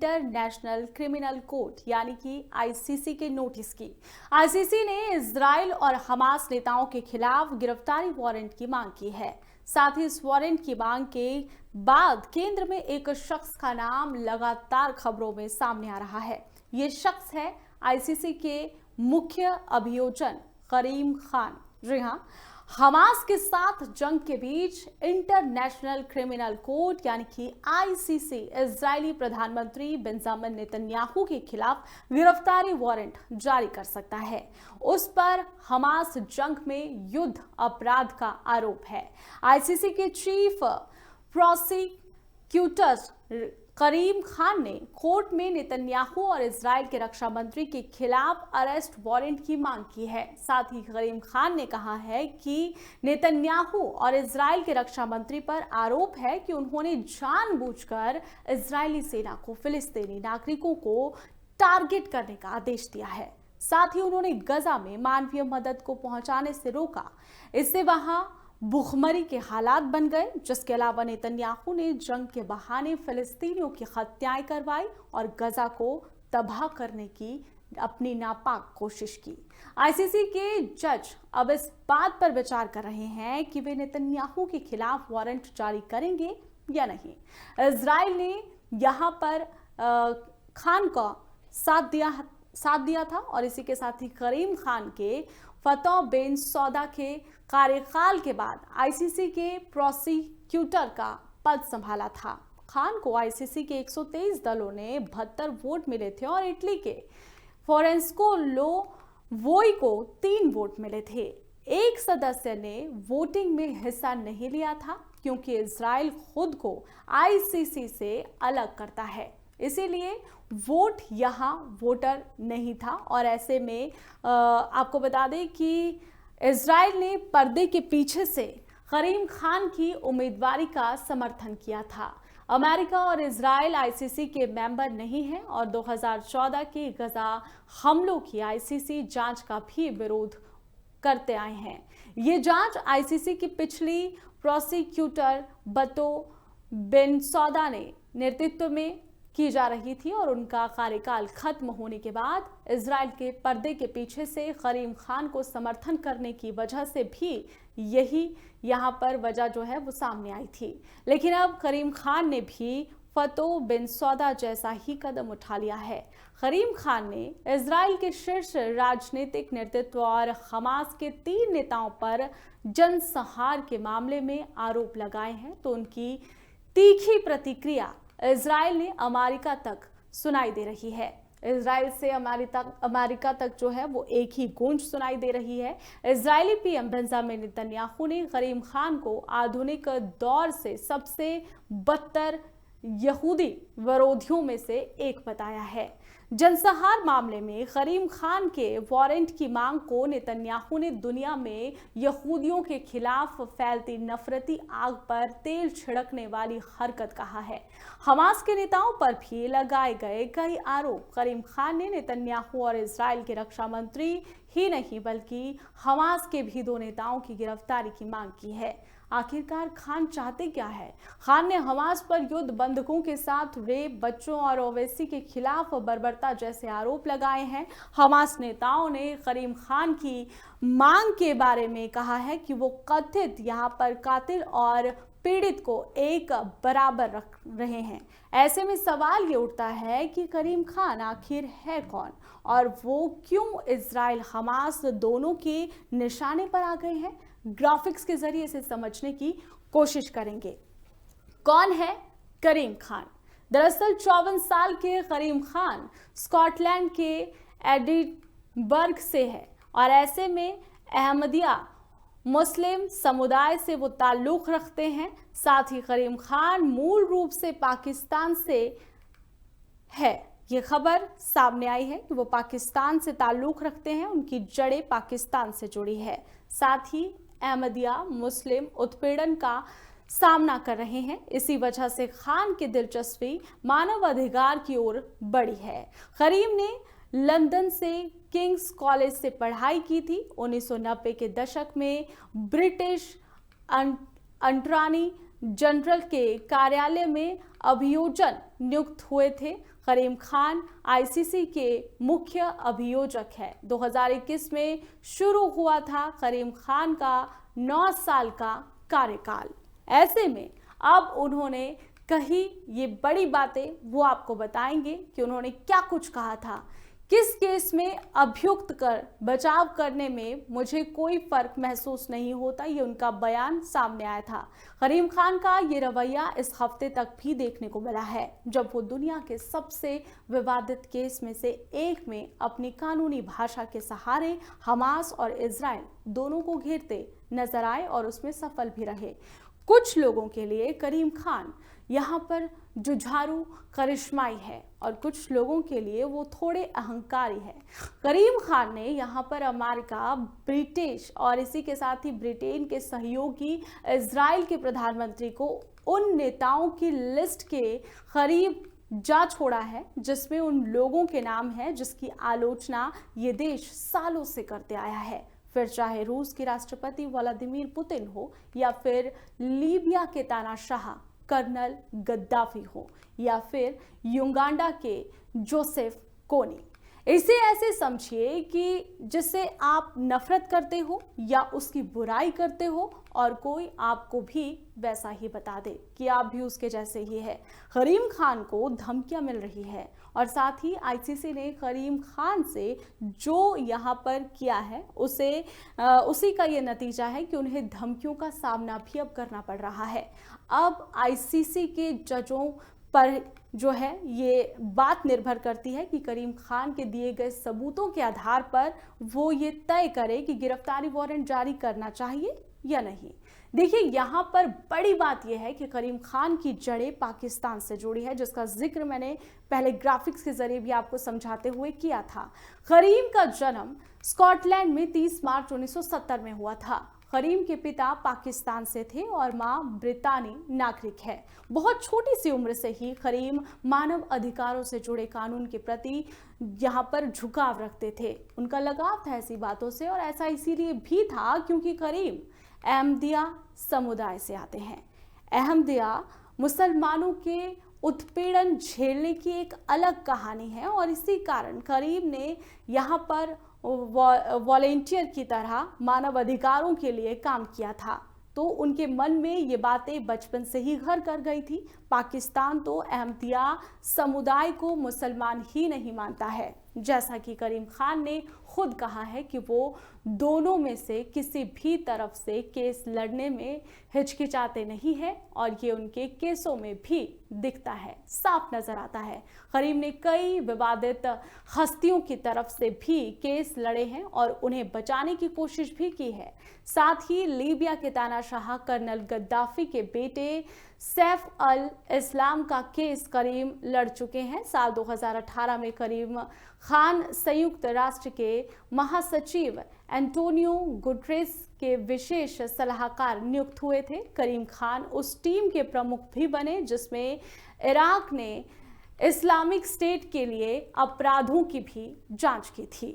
International criminal court यानी कि ICC के नोटिस की। आईसीसी ने इजराइल और हमास नेताओं के खिलाफ गिरफ्तारी वारंट की मांग की है। साथ ही इस वारंट की मांग के बाद केंद्र में एक शख्स का नाम लगातार खबरों में सामने आ रहा है। ये शख्स है आईसीसी के मुख्य अभियोजन करीम खान। जी हाँ, हमास के साथ जंग के बीच इंटरनेशनल क्रिमिनल कोर्ट यानी कि आईसीसी इजरायली प्रधानमंत्री बेंजामिन नेतन्याहू के खिलाफ गिरफ्तारी वारंट जारी कर सकता है। उस पर हमास जंग में युद्ध अपराध का आरोप है। आईसीसी के चीफ प्रोसिक्यूटर करीम खान ने कोर्ट में नेतन्याहू और इजराइल के रक्षा मंत्री के खिलाफ अरेस्ट वारंट की मांग की है। साथ ही करीम खान ने कहा है कि नेतन्याहू और इजराइल के रक्षा मंत्री पर आरोप है कि उन्होंने जानबूझकर इजरायली सेना को फिलिस्तीनी नागरिकों को टारगेट करने का आदेश दिया है। साथ ही उन्होंने गजा में मानवीय मदद को पहुंचाने से रोका। इससे वहां भूखमरी के हालात बन गए, जिसके अलावा नेतन्याहू ने जंग के बहाने फिलिस्तीनियों की हत्याएं करवाई और गजा को तबाह करने की अपनी नापाक कोशिश की। आईसीसी के जज अब इस बात पर विचार कर रहे हैं कि वे नेतन्याहू के खिलाफ वारंट जारी करेंगे या नहीं। इजराइल ने यहां पर खान का साथ दिया था और इसी के साथ ही करीम खान के फतह बेन सौदा के कार्यकाल के बाद आईसीसी के प्रोसिक्यूटर का पद संभाला था। खान को आईसीसी के 123 दलों ने 72 वोट मिले थे और इटली के फ्लोरेंसो लोवोई को 3 वोट मिले थे। एक सदस्य ने वोटिंग में हिस्सा नहीं लिया था क्योंकि इजराइल खुद को आईसीसी से अलग करता है, इसीलिए वोट यहाँ वोटर नहीं था। और ऐसे में आपको बता दें कि इजराइल ने पर्दे के पीछे से करीम खान की उम्मीदवारी का समर्थन किया था। अमेरिका और इजराइल आईसीसी के मेंबर नहीं हैं और 2014 के गजा हमलों की आईसीसी जांच का भी विरोध करते आए हैं। ये जांच आईसीसी की पिछली प्रोसिक्यूटर बतो बेनसौदा ने नेतृत्व में की जा रही थी और उनका कार्यकाल खत्म होने के बाद इजराइल के पर्दे के पीछे से करीम खान को समर्थन करने की वजह से भी यही यहाँ पर वजह जो है वो सामने आई थी। लेकिन अब करीम खान ने भी फतह बिन सौदा जैसा ही कदम उठा लिया है। करीम खान ने इजराइल के शीर्ष राजनीतिक नेतृत्व और हमास के 3 नेताओं पर जनसंहार के मामले में आरोप लगाए हैं, तो उनकी तीखी प्रतिक्रिया इजराइल ने अमेरिका तक सुनाई दे रही है। इजराइल से अमेरिका तक जो है वो एक ही गूंज सुनाई दे रही है। इजरायली पीएम बेंजामिन नेतन्याहू ने करीम खान को आधुनिक दौर से सबसे बदतर यहूदी विरोधियों में से एक बताया है। जनसंहार मामले में करीम खान के वारंट की मांग को नेतन्याहू ने दुनिया में यहूदियों के खिलाफ फैलती नफरती आग पर तेल छिड़कने वाली हरकत कहा है। हमास के नेताओं पर भी लगाए गए कई आरोप करीम खान ने नेतन्याहू और इजराइल के रक्षा मंत्री ही नहीं बल्कि हमास के भी 2 नेताओं की गिरफ्तारी की मांग की है। आखिरकार खान चाहते क्या है? खान ने हमास पर युद्ध बंधकों के साथ रेप, बच्चों और ओवैसी के खिलाफ बर्बरता जैसे आरोप लगाए हैं। हमास नेताओं ने करीम खान की मांग के बारे में कहा है कि वो कथित यहाँ पर कातिल और पीड़ित को एक बराबर रख रहे हैं। ऐसे में सवाल ये उठता है कि करीम खान आखिर है कौन और वो क्यों इजराइल हमास दोनों के निशाने पर आ गए हैं। ग्राफिक्स के जरिए इसे समझने की कोशिश करेंगे। कौन है करीम खान? दरअसल 54 साल के करीम खान स्कॉटलैंड के एडिनबर्ग से है और ऐसे में अहमदिया मुस्लिम समुदाय से वो ताल्लुक रखते हैं। साथ ही करीम खान मूल रूप से पाकिस्तान से है। ये खबर सामने आई है कि वो पाकिस्तान से ताल्लुक रखते हैं, उनकी जड़ें पाकिस्तान से जुड़ी है। साथ ही अहमदिया मुस्लिम उत्पीड़न का सामना कर रहे हैं। इसी वजह से खान की दिलचस्पी मानव अधिकार की ओर बढ़ी है। करीम ने लंदन से किंग्स कॉलेज से पढ़ाई की थी। 1990 के दशक में ब्रिटिश अटॉर्नी जनरल के कार्यालय में अभियोजन नियुक्त हुए थे। करीम खान आईसीसी के मुख्य अभियोजक है। 2021 में शुरू हुआ था करीम खान का 9 साल का कार्यकाल। ऐसे में अब उन्होंने कही ये बड़ी बातें, वो आपको बताएंगे कि उन्होंने क्या कुछ कहा था। किस केस में अभियुक्त कर बचाव करने में मुझे कोई फर्क महसूस नहीं होता, ये उनका बयान सामने आया था। करीम खान का ये रवैया इस हफ्ते तक भी देखने को मिला है, जब वो दुनिया के सबसे विवादित केस में से एक में अपनी कानूनी भाषा के सहारे हमास और इजराइल दोनों को घेरते नजर आए और उसमें सफल भी रहे। कुछ लोगों के लिए करीम खान यहाँ पर जुझारू करिश्माई है और कुछ लोगों के लिए वो थोड़े अहंकारी है। करीम खान ने यहाँ पर अमेरिका, ब्रिटिश और इसी के साथ ही ब्रिटेन के सहयोगी इजराइल के प्रधानमंत्री को उन नेताओं की लिस्ट के करीब जा छोड़ा है जिसमें उन लोगों के नाम है जिसकी आलोचना ये देश सालों से करते आया है। फिर चाहे रूस के राष्ट्रपति व्लादिमीर पुतिन हो या फिर लीबिया के तानाशाह कर्नल गद्दाफी हो या फिर युगांडा के जोसेफ कोनी। इसे ऐसे समझिए कि जिससे आप नफरत करते हो या उसकी बुराई करते हो और कोई आपको भी वैसा ही बता दे कि आप भी उसके जैसे ही है। करीम खान को धमकियां मिल रही है और साथ ही आईसीसी ने करीम खान से जो यहाँ पर किया है उसी का ये नतीजा है कि उन्हें धमकियों का सामना भी अब करना पड़ रहा है। अब आईसीसी के जजों पर जो है ये बात निर्भर करती है कि करीम खान के दिए गए सबूतों के आधार पर वो ये तय करे कि गिरफ्तारी वारंट जारी करना चाहिए या नहीं। देखिए, यहाँ पर बड़ी बात यह है कि करीम खान की जड़ें पाकिस्तान से जुड़ी है, जिसका जिक्र मैंने पहले ग्राफिक्स के जरिए भी आपको समझाते हुए किया था। करीम का जन्म स्कॉटलैंड में 30 मार्च 1970 में हुआ था। करीम के पिता पाकिस्तान से थे और मां ब्रितानी नागरिक है। बहुत छोटी सी उम्र से ही करीम मानव अधिकारों से जुड़े कानून के प्रति यहाँ पर झुकाव रखते थे। उनका लगाव था ऐसी बातों से और ऐसा इसीलिए भी था क्योंकि करीम अहमदिया समुदाय से आते हैं। अहमदिया मुसलमानों के उत्पीड़न झेलने की एक अलग कहानी है और इसी कारण करीम ने यहाँ पर वॉलेंटियर की तरह मानव अधिकारों के लिए काम किया था। तो उनके मन में ये बातें बचपन से ही घर कर गई थी। पाकिस्तान तो अहमदिया समुदाय को मुसलमान ही नहीं मानता है, जैसा कि करीम खान ने खुद कहा है कि वो दोनों में से किसी भी तरफ से केस लड़ने में हिचकिचाते नहीं है और ये उनके केसों में भी दिखता है, साफ नजर आता है। करीम ने कई विवादित हस्तियों की तरफ से भी केस लड़े हैं और उन्हें बचाने की कोशिश भी की है। साथ ही लीबिया के तानाशाह कर्नल गद्दाफी के बेटे सैफ अल इस्लाम का केस करीम लड़ चुके हैं। साल 2018 में करीम खान संयुक्त राष्ट्र के महासचिव एंटोनियो गुटेरेस के विशेष सलाहकार नियुक्त हुए थे। करीम खान उस टीम के प्रमुख भी बने जिसमें इराक ने इस्लामिक स्टेट के लिए अपराधों की भी जांच की थी।